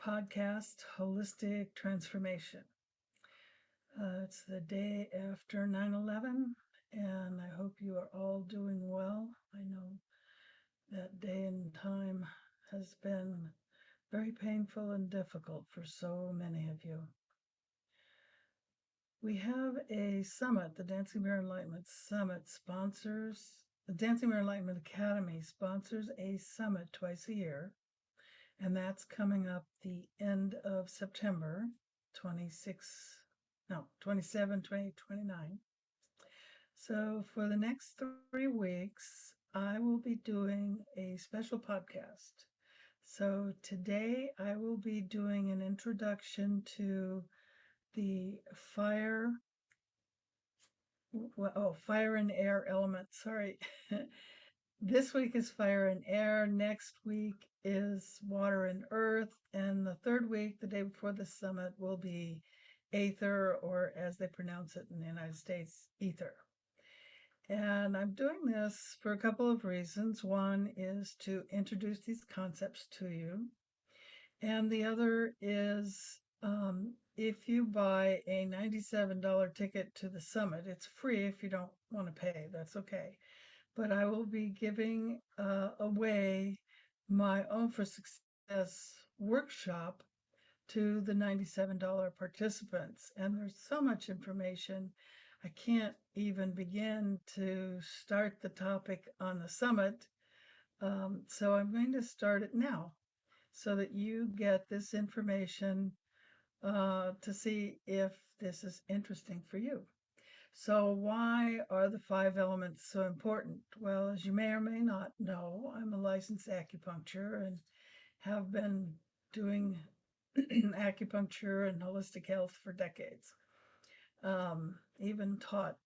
podcast, Holistic Transformation. It's the day after 9/11, and I hope you are all doing well. I know that day and time has been very painful and difficult for so many of you. We have a summit, the Dancing Bear Enlightenment Summit the Dancing Bear Enlightenment Academy sponsors a summit twice a year, and that's coming up the end of September 27, 2029. So for the next 3 weeks, I will be doing a special podcast. So today I will be doing an introduction to the fire and air element. Sorry. This week is fire and air. Next week is water and earth. And the third week, the day before the summit, will be aether, or as they pronounce it in the United States, ether. And I'm doing this for a couple of reasons. One is to introduce these concepts to you. And the other is if you buy a $97 ticket to the summit, it's free if you don't want to pay. That's okay. But I will be giving away my Own for Success workshop to the $97 participants. And there's so much information, I can't even begin to start the topic on the summit. So I'm going to start it now so that you get this information to see if this is interesting for you. So why are the 5 elements so important? Well, as you may or may not know, I'm a licensed acupuncturist and have been doing acupuncture and holistic health for decades. Even taught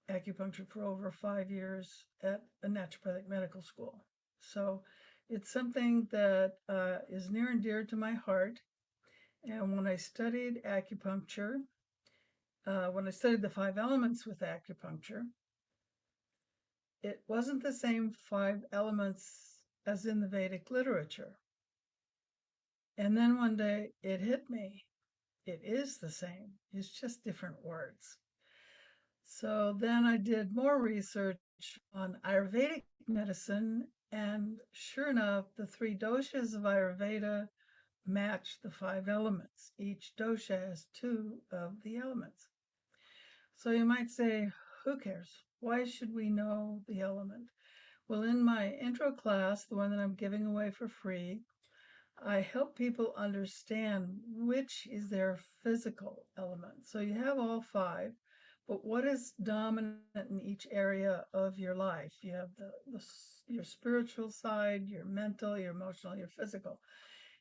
acupuncture for over 5 years at a naturopathic medical school. So it's something that is near and dear to my heart. And when I studied acupuncture, when I studied the 5 elements with acupuncture, it wasn't the same 5 elements as in the Vedic literature. And then one day it hit me. It is the same. It's just different words. So then I did more research on Ayurvedic medicine, and sure enough, the 3 doshas of Ayurveda match the 5 elements. Each dosha has 2 of the elements. So you might say, who cares? Why should we know the element? Well, in my intro class, the one that I'm giving away for free, I help people understand which is their physical element. So you have all 5, but what is dominant in each area of your life? You have your spiritual side, your mental, your emotional, your physical.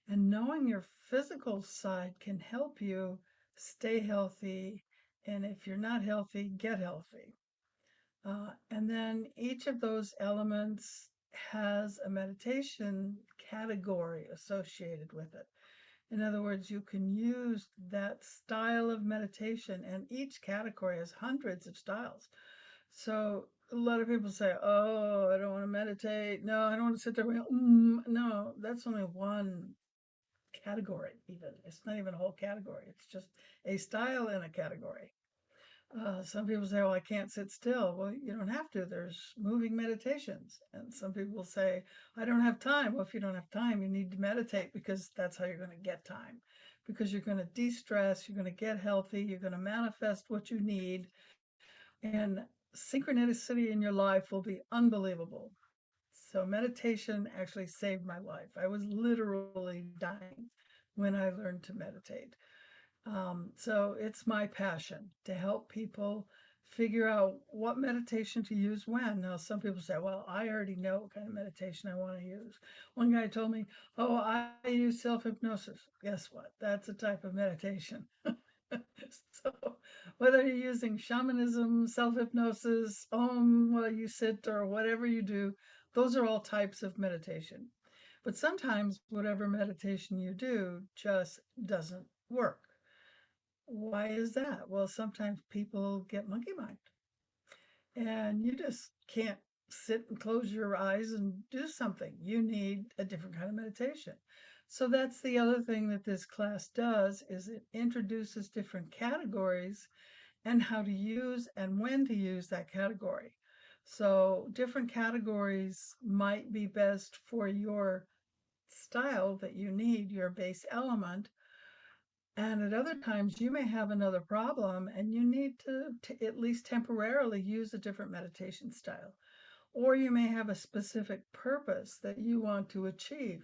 And knowing your physical side can help you stay healthy. And if you're not healthy, get healthy. And then each of those elements has a meditation category associated with it. In other words, you can use that style of meditation, and each category has hundreds of styles. So a lot of people say, oh, I don't want to meditate. No, I don't want to sit there. No, that's only one category, even. It's not even a whole category. It's just a style in a category. Some people say, well, I can't sit still. Well, you don't have to. There's moving meditations. And some people say, I don't have time. Well, if you don't have time, you need to meditate, because that's how you're going to get time. Because you're going to de-stress, you're going to get healthy, you're going to manifest what you need, and synchronicity in your life will be unbelievable. So meditation actually saved my life. I was literally dying when I learned to meditate. So it's my passion to help people figure out what meditation to use when. Now, some people say, well, I already know what kind of meditation I want to use. One guy told me, oh, I use self-hypnosis. Guess what? That's a type of meditation. So whether you're using shamanism, self-hypnosis, while you sit, or whatever you do, those are all types of meditation. But sometimes whatever meditation you do just doesn't work. Why is that? Well, sometimes people get monkey mind, and you just can't sit and close your eyes and do something. You need a different kind of meditation. So that's the other thing that this class does is it introduces different categories and how to use and when to use that category. So different categories might be best for your style that you need, your base element. And at other times, you may have another problem and you need to at least temporarily use a different meditation style. Or you may have a specific purpose that you want to achieve.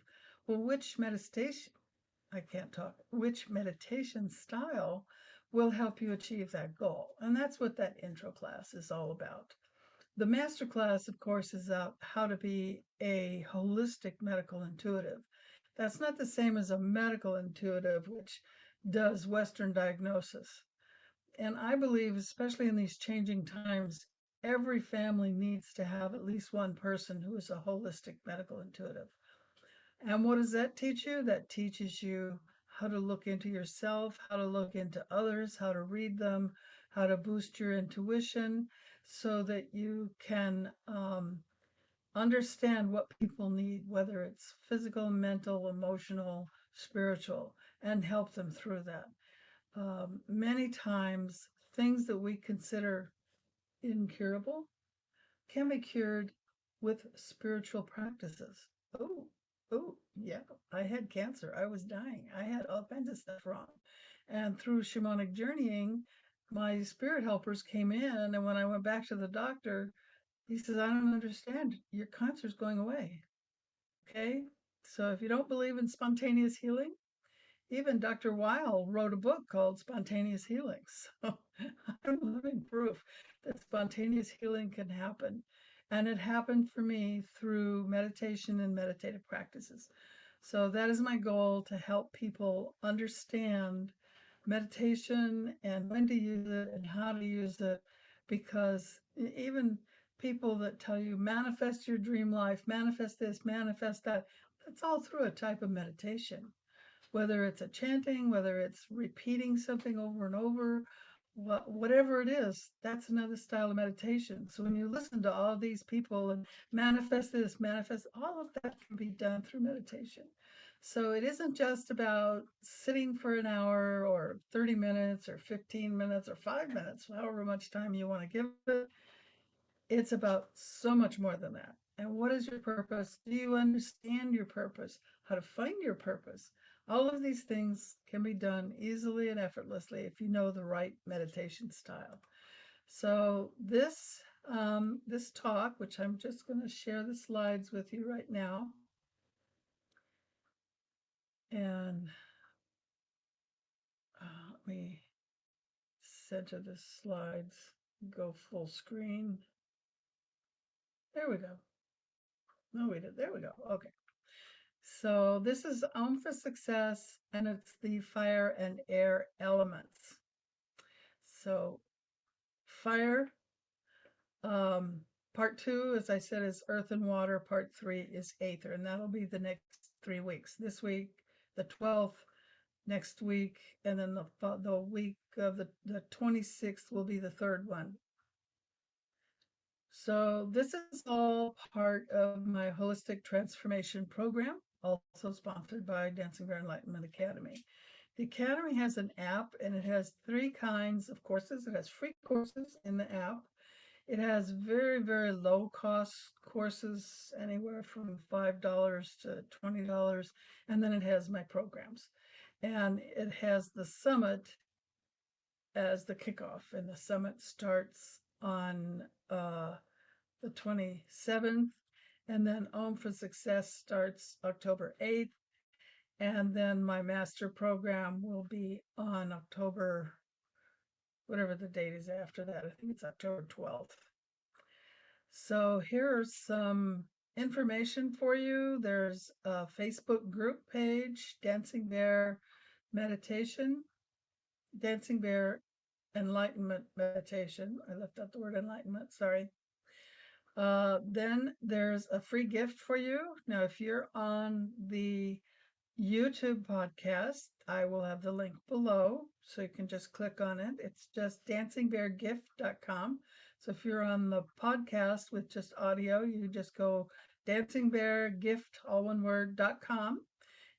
Well, I can't talk, which meditation style will help you achieve that goal? And that's what that intro class is all about. The master class, of course, is how to be a holistic medical intuitive. That's not the same as a medical intuitive, which does Western diagnosis. And I believe, especially in these changing times, every family needs to have at least one person who is a holistic medical intuitive. And what does that teach you? That teaches you how to look into yourself, how to look into others, how to read them, how to boost your intuition so that you can understand what people need, whether it's physical, mental, emotional, spiritual, and help them through that. Many times, things that we consider incurable can be cured with spiritual practices. Oh, oh, yeah, I had cancer. I was dying. I had all kinds of stuff wrong. And through shamanic journeying, my spirit helpers came in. And when I went back to the doctor, he says, I don't understand. Your cancer's going away. Okay. So if you don't believe in spontaneous healing, even Dr. Weil wrote a book called Spontaneous Healing. So I'm living proof that spontaneous healing can happen. And it happened for me through meditation and meditative practices. So that is my goal, to help people understand meditation and when to use it and how to use it. Because even people that tell you manifest your dream life, manifest this, manifest that, it's all through a type of meditation, whether it's a chanting, whether it's repeating something over and over, whatever it is, that's another style of meditation. So when you listen to all these people and manifest this, manifest, all of that can be done through meditation. So it isn't just about sitting for an hour or 30 minutes or 15 minutes or 5 minutes, however much time you want to give it. It's about so much more than that. And what is your purpose? Do you understand your purpose? How to find your purpose? All of these things can be done easily and effortlessly if you know the right meditation style. So this talk, which I'm just going to share the slides with you right now, and let me center the slides, go full screen. There we go. No, we did. There we go. Okay. So this is for Success, and it's the fire and air elements. So fire, part 2, as I said, is earth and water. Part 3 is aether, and that'll be the next 3 weeks. This week, the 12th, next week, and then the week of the 26th will be the third one. So this is all part of my holistic transformation program, also sponsored by Dancing Bear Enlightenment Academy. The Academy has an app, and it has 3 kinds of courses. It has free courses in the app. It has very, very low cost courses, anywhere from $5 to $20. And then it has my programs. And it has the summit as the kickoff. And the summit starts on the 27th. And then for Success starts October 8th. And then my master program will be on October, whatever the date is after that. I think it's October 12th. So here's some information for you. There's a Facebook group page, Dancing Bear Meditation, Dancing Bear Enlightenment Meditation. I left out the word enlightenment, sorry. Then there's a free gift for you. Now, if you're on the YouTube podcast, I will have the link below, so you can just click on it. It's just dancingbeargift.com. So if you're on the podcast with just audio, you just go dancingbeargift, all one word, .com,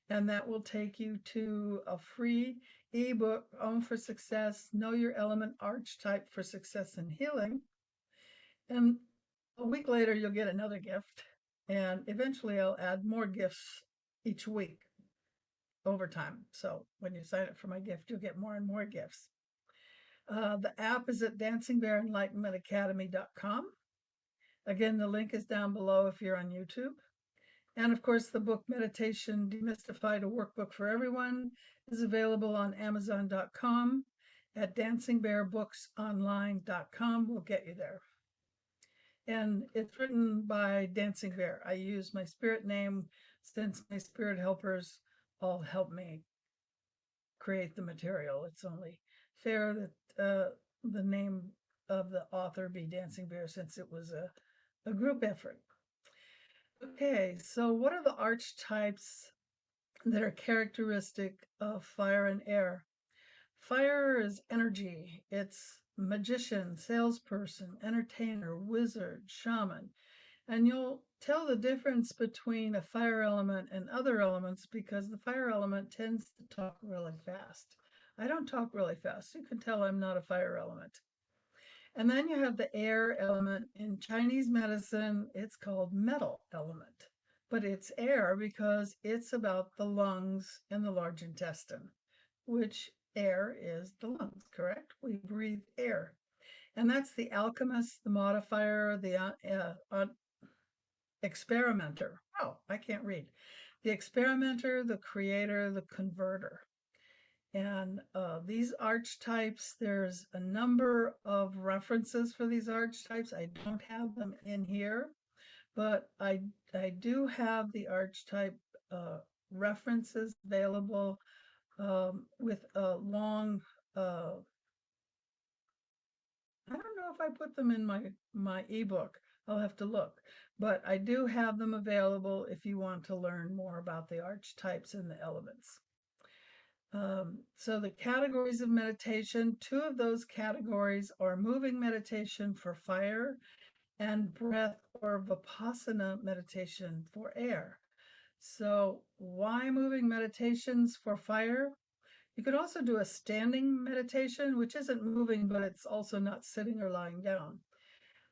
and that will take you to a free ebook, Own for Success, Know Your Element Archetype for Success and Healing. And a week later, you'll get another gift. And eventually, I'll add more gifts each week over time. So when you sign up for my gift, you'll get more and more gifts. The app is at dancingbearenlightenmentacademy.com. Again, the link is down below if you're on YouTube. And of course, the book Meditation Demystified, a Workbook for Everyone, is available on Amazon.com. At dancingbearbooksonline.com will get you there. And it's written by Dancing Bear. I use my spirit name since my spirit helpers all help me create the material. It's only fair that the name of the author be Dancing Bear since it was a group effort. Okay, so what are the archetypes that are characteristic of fire and air? Fire is energy. It's magician, salesperson, entertainer, wizard, shaman. And you'll tell the difference between a fire element and other elements because the fire element tends to talk really fast. I don't talk really fast. You can tell I'm not a fire element. And then you have the air element. In Chinese medicine, it's called metal element, but it's air because it's about the lungs and the large intestine, which air is the lungs, correct? We breathe air. And that's the alchemist, the modifier, the experimenter. Oh, I can't read. The experimenter, the creator, the converter. And these archetypes, there's a number of references for these archetypes. I don't have them in here, but I do have the archetype references available with a long, I don't know if I put them in my ebook. I'll have to look, but I do have them available if you want to learn more about the archetypes and the elements. So the categories of meditation, two of those categories are moving meditation for fire and breath or Vipassana meditation for air. So why moving meditations for fire? You could also do a standing meditation, which isn't moving, but it's also not sitting or lying down.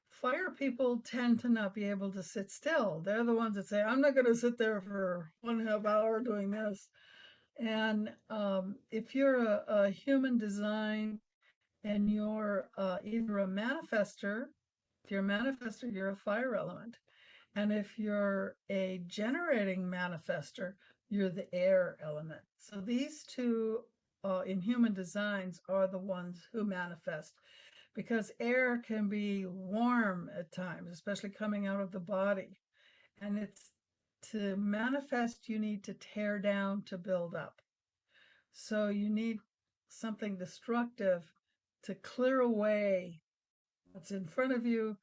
Fire people tend to not be able to sit still. They're the ones that say, I'm not going to sit there for 1.5 hours doing this. And if you're a human design and you're either a manifester, if you're a manifester, you're a fire element. And if you're a generating manifester, you're the air element. So these two in human designs are the ones who manifest because air can be warm at times, especially coming out of the body. And it's to manifest, you need to tear down to build up. So you need something destructive to clear away what's in front of you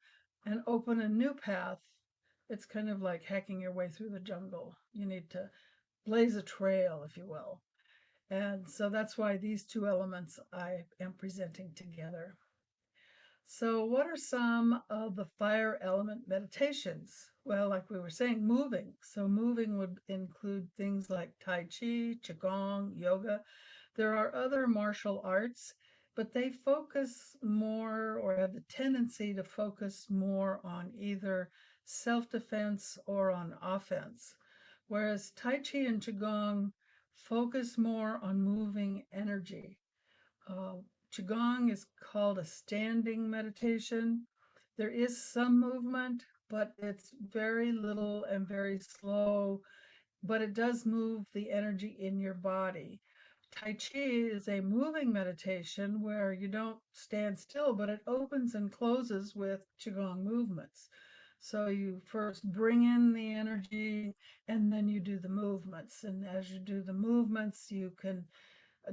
and open a new path. It's kind of like hacking your way through the jungle. You need to blaze a trail, if you will. And so that's why these two elements I am presenting together. So what are some of the fire element meditations? Well, like we were saying, moving. So moving would include things like Tai Chi, Qigong, yoga. There are other martial arts, but they focus more or have the tendency to focus more on either self-defense or on offense. Whereas Tai Chi and Qigong focus more on moving energy. Qigong is called a standing meditation. There is some movement, but it's very little and very slow, but it does move the energy in your body. Tai Chi is a moving meditation where you don't stand still, but it opens and closes with Qigong movements. So you first bring in the energy and then you do the movements. And as you do the movements, you can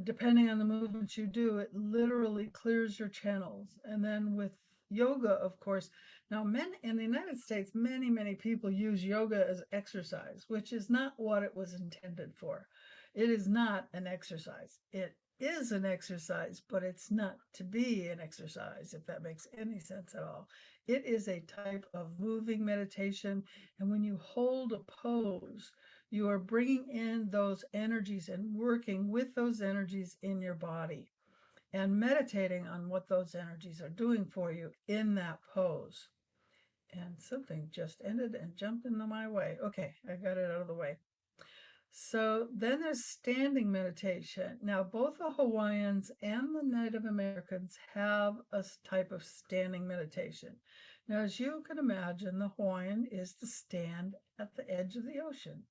depending on the movements you do, it literally clears your channels. And then with yoga, of course, now in the United States, many people use yoga as exercise, which is not what it was intended for. It is not an exercise. It is an exercise, but it's not to be an exercise, if that makes any sense at all. It is a type of moving meditation. And when you hold a pose, You are bringing in those energies and working with those energies in your body and meditating on what those energies are doing for you in that pose. And something just ended and jumped into my way. Okay, I got it out of the way. So then there's standing meditation. Now, both the Hawaiians and the Native Americans have a type of standing meditation. Now, as you can imagine, the Hawaiian is to stand at the edge of the ocean,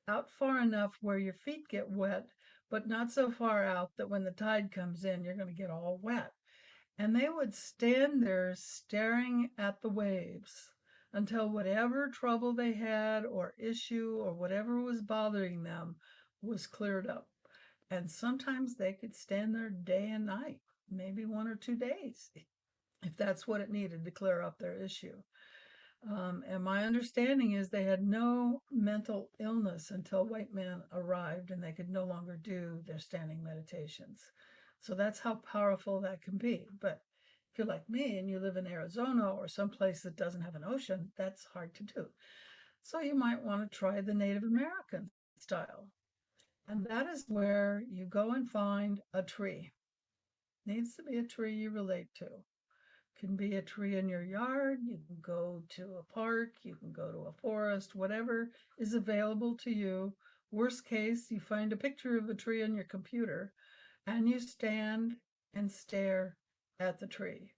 out far enough where your feet get wet, but not so far out that when the tide comes in, you're going to get all wet. And they would stand there staring at the waves until whatever trouble they had or issue or whatever was bothering them was cleared up. And sometimes they could stand there day and night, maybe 1 or 2 days, if that's what it needed to clear up their issue. And my understanding is they had no mental illness until white men arrived and they could no longer do their standing meditations. So that's how powerful that can be. But if you're like me and you live in Arizona or someplace that doesn't have an ocean, that's hard to do. So you might want to try the Native American style. And that is where you go and find a tree. Needs to be a tree you relate to. Can be a tree in your yard, you can go to a park, you can go to a forest, whatever is available to you. Worst case, you find a picture of a tree on your computer and you stand and stare at the tree.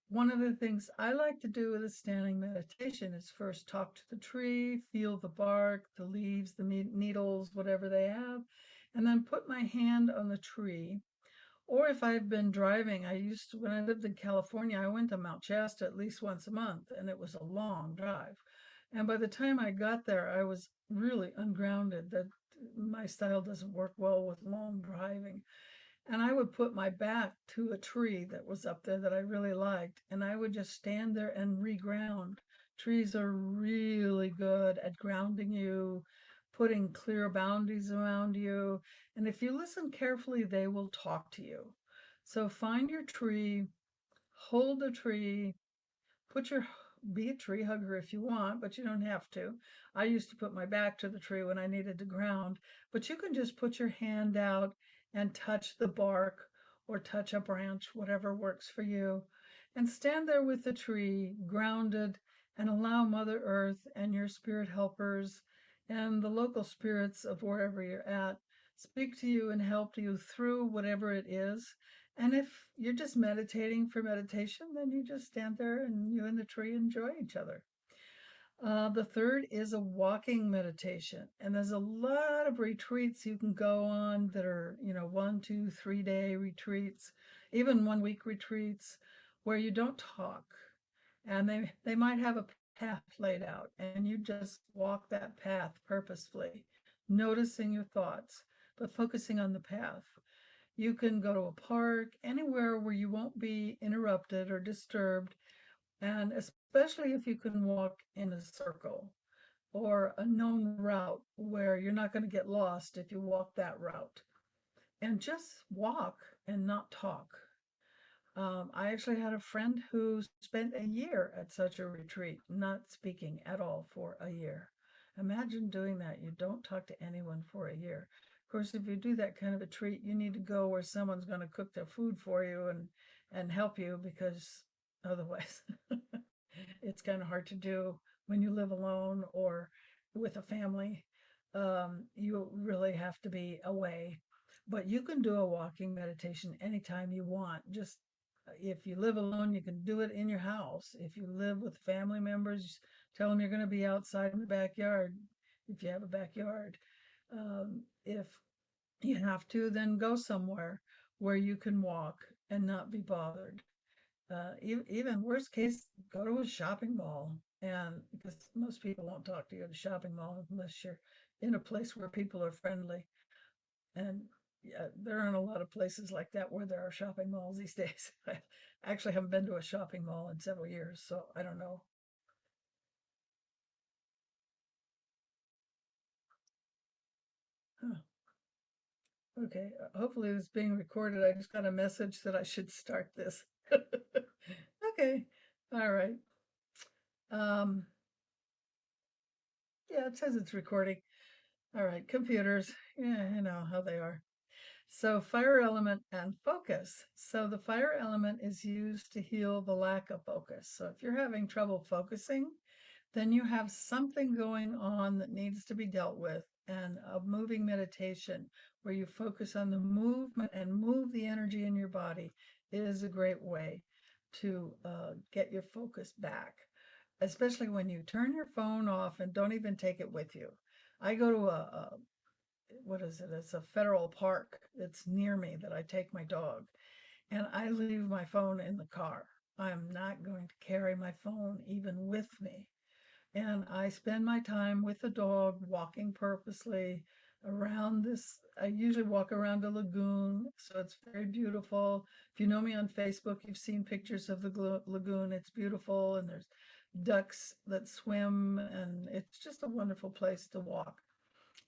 One of the things I like to do with a standing meditation is first talk to the tree, feel the bark, the leaves, the needles, whatever they have, and then put my hand on the tree. Or if I've been driving, when I lived in California, I went to Mount Shasta at least once a month, and it was a long drive. And by the time I got there, I was really ungrounded. That my style doesn't work well with long driving. And I would put my back to a tree that was up there that I really liked, and I would just stand there and reground. Trees are really good at grounding you, putting clear boundaries around you. And if you listen carefully, they will talk to you. So find your tree, hold a tree, be a tree hugger if you want, but you don't have to. I used to put my back to the tree when I needed to ground, but you can just put your hand out and touch the bark or touch a branch, whatever works for you, and stand there with the tree grounded and allow Mother Earth and your spirit helpers and the local spirits of wherever you're at speak to you and help you through whatever it is. And if you're just meditating for meditation, then you just stand there and you and the tree enjoy each other. The third is a walking meditation. And there's a lot of retreats you can go on that are, 1, 2, 3 day retreats, even 1 week retreats where you don't talk. And they might have a path laid out and you just walk that path purposefully, noticing your thoughts, but focusing on the path. You can go to a park, anywhere where you won't be interrupted or disturbed, and especially if you can walk in a circle or a known route where you're not going to get lost if you walk that route. And just walk and not talk. I actually had a friend who spent a year at such a retreat, not speaking at all for a year. Imagine doing that. You don't talk to anyone for a year. Of course, if you do that kind of a treat, you need to go where someone's going to cook the food for you and help you, because otherwise it's kind of hard to do when you live alone or with a family. You really have to be away. But you can do a walking meditation anytime you want. Just if you live alone, you can do it in your house. If you live with family members, tell them you're going to be outside in the backyard if you have a backyard. If you have to, then go somewhere where you can walk and not be bothered. Even worst case, go to a shopping mall, and because most people won't talk to you at a shopping mall unless you're in a place where people are friendly. And yeah, there aren't a lot of places like that where there are shopping malls these days. I actually haven't been to a shopping mall in several years, so I don't know. Huh. Okay, hopefully this is being recorded. I just got a message that I should start this. Okay, all right. Um, Yeah, it says it's recording. All right, computers. Yeah, you know how they are. So, fire element and focus. So, the fire element is used to heal the lack of focus. So, if you're having trouble focusing, then you have something going on that needs to be dealt with. And a moving meditation where you focus on the movement and move the energy in your body is a great way to get your focus back, especially when you turn your phone off and don't even take it with you. I go to a what is it? It's a federal park that's near me that I take my dog, and I leave my phone in the car. I'm not going to carry my phone even with me. And I spend my time with the dog walking purposely around this. I usually walk around a lagoon, so it's very beautiful. If you know me on Facebook, you've seen pictures of the lagoon. It's beautiful, and there's ducks that swim, and it's just a wonderful place to walk.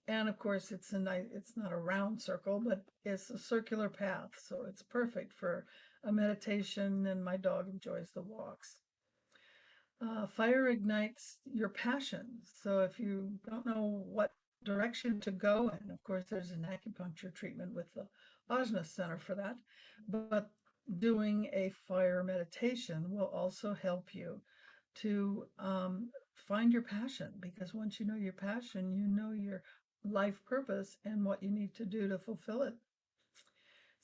And of course, it's not a round circle, but it's a circular path, so it's perfect for a meditation, and my dog enjoys the walks. Fire ignites your passion. So if you don't know what direction to go in, of course, there's an acupuncture treatment with the Ajna Center for that. But doing a fire meditation will also help you to find your passion, because once you know your passion, you know your life purpose and what you need to do to fulfill it.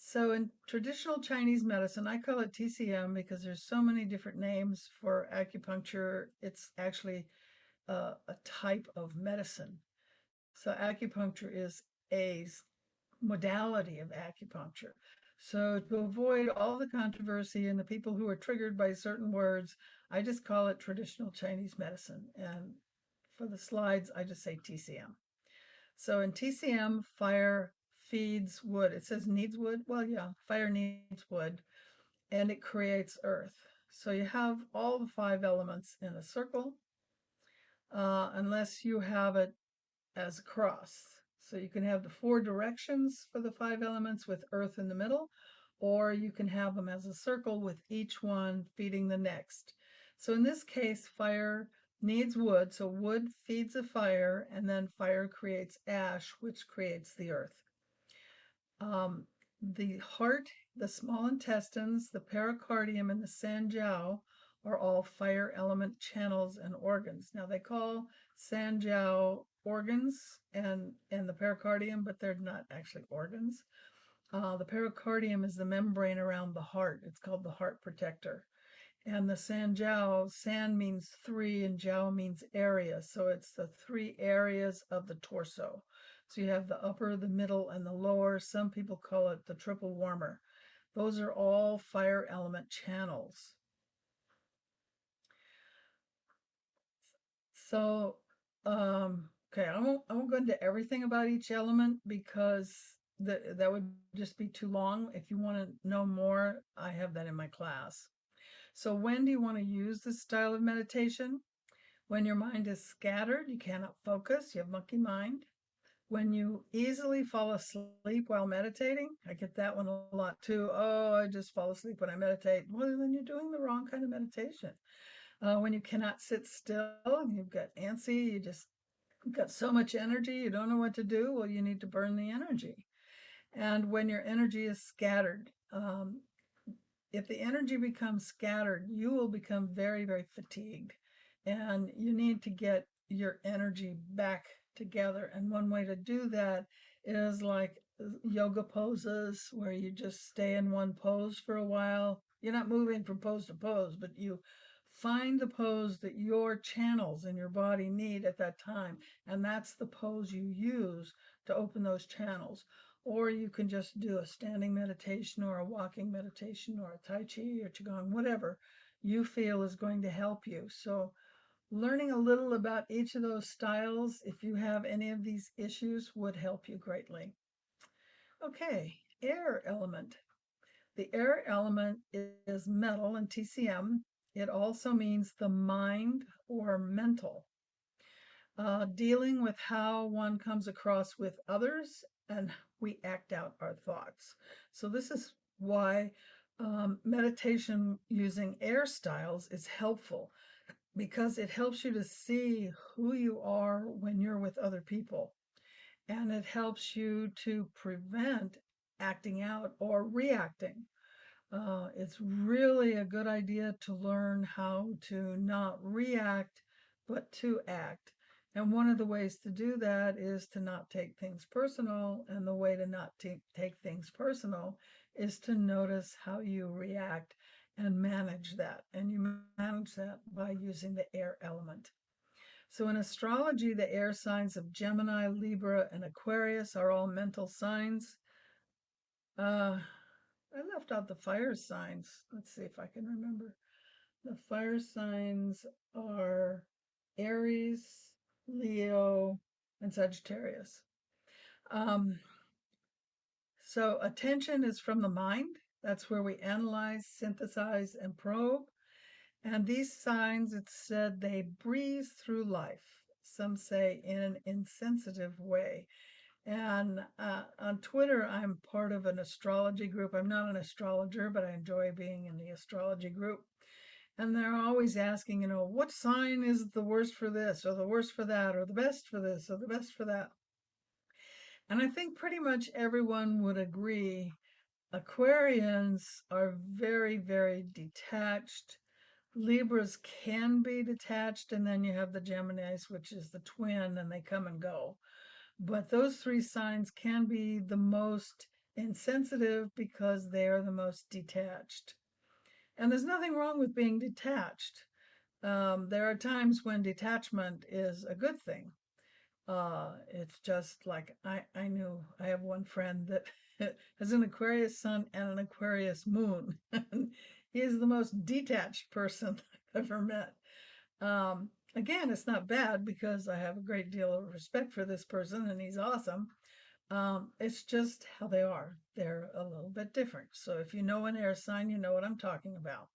So in traditional Chinese medicine, I call it TCM because there's so many different names for acupuncture. It's actually a type of medicine. So acupuncture is a modality of acupuncture. So to avoid all the controversy and the people who are triggered by certain words, I just call it traditional Chinese medicine. And for the slides, I just say TCM. So in TCM, fire feeds wood. It says needs wood. Well, yeah, fire needs wood, and it creates earth. So you have all the five elements in a circle, unless you have it as a cross. So you can have the four directions for the five elements with earth in the middle, or you can have them as a circle with each one feeding the next. So in this case, fire needs wood, so wood feeds a fire, and then fire creates ash, which creates the earth. The heart, the small intestines, the pericardium, and the sanjiao are all fire element channels and organs. Now they call sanjiao organs and the pericardium, but they're not actually organs. The pericardium is the membrane around the heart. It's called the heart protector. And the sanjiao, san means three and jiao means area. So it's the three areas of the torso. So you have the upper, the middle, and the lower. Some people call it the triple warmer. Those are all fire element channels. So, okay, I won't go into everything about each element because that would just be too long. If you want to know more, I have that in my class. So when do you want to use this style of meditation? When your mind is scattered, you cannot focus, you have monkey mind. When you easily fall asleep while meditating, I get that one a lot too. Oh, I just fall asleep when I meditate. Well, then you're doing the wrong kind of meditation. When you cannot sit still, you've got antsy, you've got so much energy, you don't know what to do. Well, you need to burn the energy. And when your energy is scattered, if the energy becomes scattered, you will become very, very fatigued. And you need to get your energy back together. And one way to do that is like yoga poses where you just stay in one pose for a while. You're not moving from pose to pose, but you find the pose that your channels in your body need at that time. And that's the pose you use to open those channels. Or you can just do a standing meditation or a walking meditation or a Tai Chi or Qigong, whatever you feel is going to help you. So learning a little about each of those styles, if you have any of these issues, would help you greatly. Okay, air element. The air element is metal in TCM. It also means the mind or mental. Dealing with how one comes across with others and we act out our thoughts. So this is why meditation using air styles is helpful because it helps you to see who you are when you're with other people. And it helps you to prevent acting out or reacting. It's really a good idea to learn how to not react, but to act. And one of the ways to do that is to not take things personal. And the way to not take things personal is to notice how you react and manage that. And you manage that by using the air element. So in astrology, the air signs of Gemini, Libra, and Aquarius are all mental signs. Uh, I left out the fire signs. Let's see if I can remember. The fire signs are Aries, Leo, and Sagittarius. Um, so attention is from the mind. That's where we analyze, synthesize, and probe. And these signs, it's said, they breeze through life. Some say in an insensitive way. And on Twitter, I'm part of an astrology group. I'm not an astrologer, but I enjoy being in the astrology group. And they're always asking, what sign is the worst for this, or the worst for that, or the best for this, or the best for that. And I think pretty much everyone would agree Aquarians are very, very detached. Libras can be detached, and then you have the Geminis, which is the twin, and they come and go. But those three signs can be the most insensitive because they are the most detached. And there's nothing wrong with being detached. There are times when detachment is a good thing. It's just like I have one friend that has an Aquarius sun and an Aquarius moon. He is the most detached person I've ever met. Again, it's not bad because I have a great deal of respect for this person and he's awesome. It's just how they are. They're a little bit different. So if you know an air sign, you know what I'm talking about.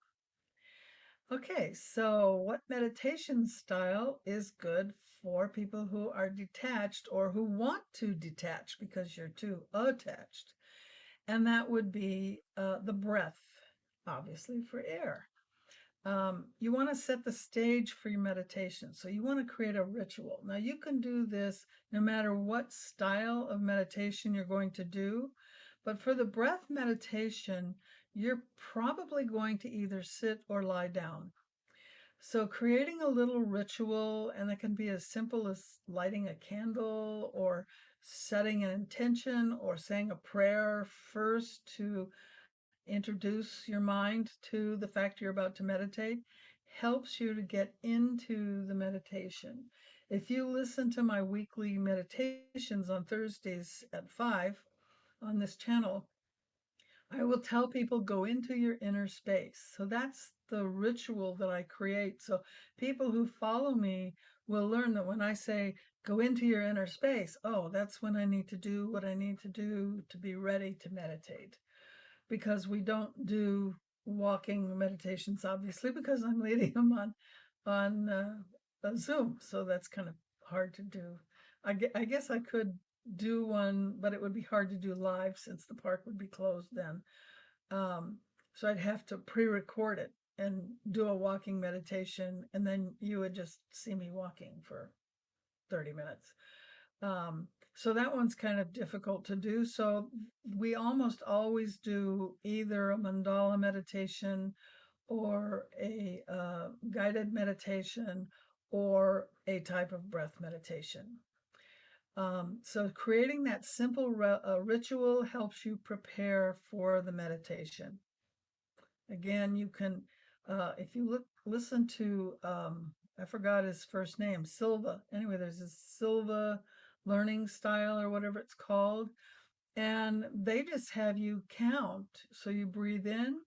Okay, so what meditation style is good for people who are detached or who want to detach because you're too attached? And that would be the breath, obviously, for air. You want to set the stage for your meditation. So you want to create a ritual. Now, you can do this no matter what style of meditation you're going to do. But for the breath meditation, you're probably going to either sit or lie down. So creating a little ritual, and it can be as simple as lighting a candle or setting an intention or saying a prayer first to introduce your mind to the fact you're about to meditate, helps you to get into the meditation. If you listen to my weekly meditations on Thursdays at 5 on this channel, I will tell people go into your inner space. So that's the ritual that I create. So people who follow me will learn that when I say go into your inner space, oh, that's when I need to do what I need to do to be ready to meditate. Because we don't do walking meditations, obviously, because I'm leading them on a Zoom. So that's kind of hard to do. I guess I could do one, but it would be hard to do live since the park would be closed then. Um, so I'd have to pre-record it and do a walking meditation, and then you would just see me walking for 30 minutes. So that one's kind of difficult to do. So we almost always do either a mandala meditation or a guided meditation or a type of breath meditation. So creating that simple ritual helps you prepare for the meditation. Again, you can, if you listen to, I forgot his first name, Silva. Anyway, there's this Silva learning style or whatever it's called. And they just have you count. So you breathe in,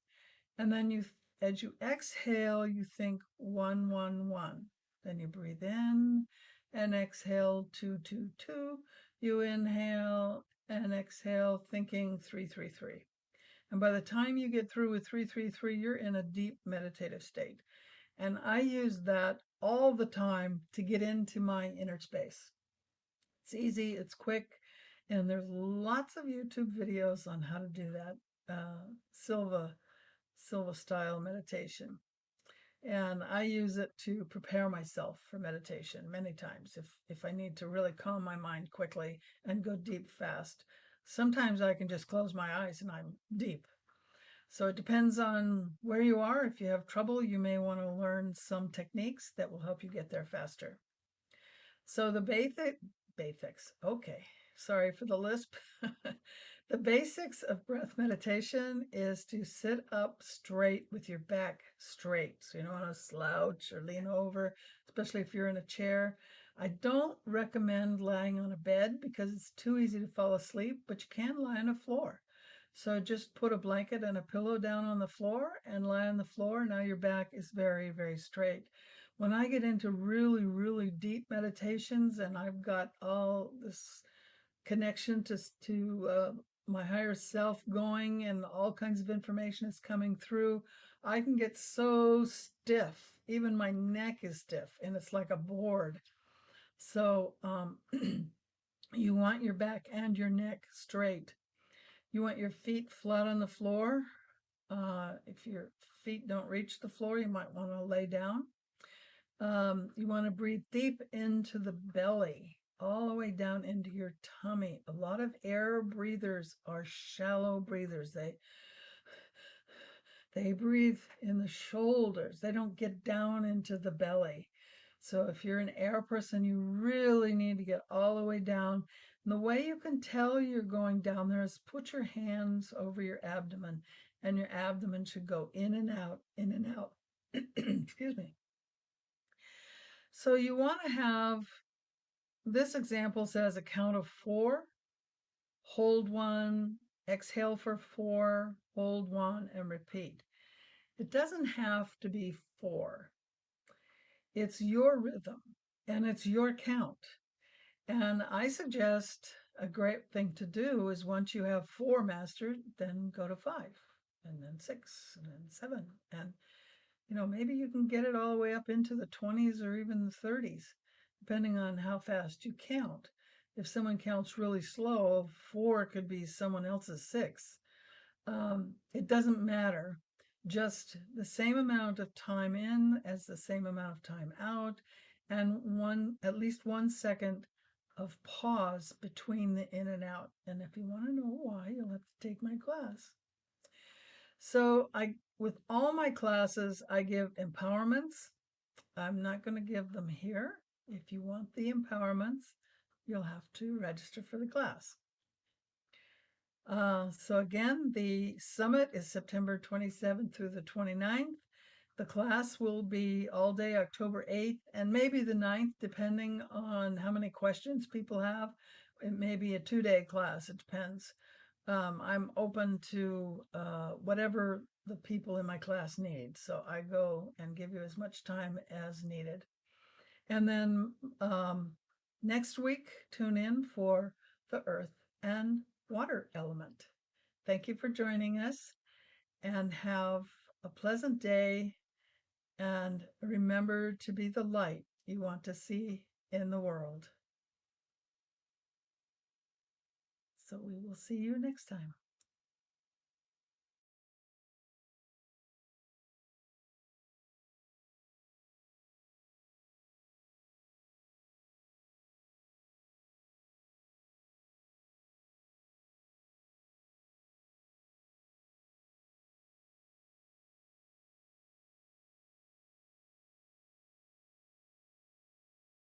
and then as you exhale, you think 1, 1, 1. Then you breathe in and exhale 2, 2, 2. You inhale and exhale, thinking 3, 3, 3. And by the time you get through with 333, you're in a deep meditative state. And I use that all the time to get into my inner space. It's easy, it's quick, and there's lots of YouTube videos on how to do that Silva style meditation. And I use it to prepare myself for meditation many times if I need to really calm my mind quickly and go deep fast. Sometimes I can just close my eyes and I'm deep. So it depends on where you are. If you have trouble, you may want to learn some techniques that will help you get there faster. So the basics, okay, sorry for the lisp. The basics of breath meditation is to sit up straight with your back straight. So you don't want to slouch or lean over, especially if you're in a chair. I don't recommend lying on a bed because it's too easy to fall asleep, but you can lie on a floor. So just put a blanket and a pillow down on the floor and lie on the floor. Now your back is very, very straight. When I get into really, really deep meditations and I've got all this connection to my higher self going and all kinds of information is coming through, I can get so stiff. Even my neck is stiff and it's like a board. So you want your back and your neck straight. You want your feet flat on the floor. If your feet don't reach the floor, you might want to lay down. You want to breathe deep into the belly, all the way down into your tummy. A lot of air breathers are shallow breathers. They breathe in the shoulders. They don't get down into the belly. So if you're an air person, you really need to get all the way down. And the way you can tell you're going down there is put your hands over your abdomen, and your abdomen should go in and out, in and out. Excuse me. So you want to have, this example says a count of 4, hold 1, exhale for 4, hold 1, and repeat. It doesn't have to be 4. It's your rhythm and it's your count. And I suggest a great thing to do is once you have 4 mastered, then go to 5 and then 6 and then 7. And maybe you can get it all the way up into the 20s or even the 30s, depending on how fast you count. If someone counts really slow, 4 could be someone else's 6. It doesn't matter. Just the same amount of time in as the same amount of time out, and at least 1 second of pause between the in and out. And if you want to know why, you'll have to take my class. So with all my classes, I give empowerments. I'm not going to give them here. If you want the empowerments, you'll have to register for the class. So again, the summit is September 27th through the 29th. The class will be all day October 8th and maybe the 9th, depending on how many questions people have. It may be a 2-day class, it depends. I'm open to whatever the people in my class need. So I go and give you as much time as needed. And then next week, tune in for the earth and water element. Thank you for joining us and have a pleasant day. And remember to be the light you want to see in the world. So we will see you next time.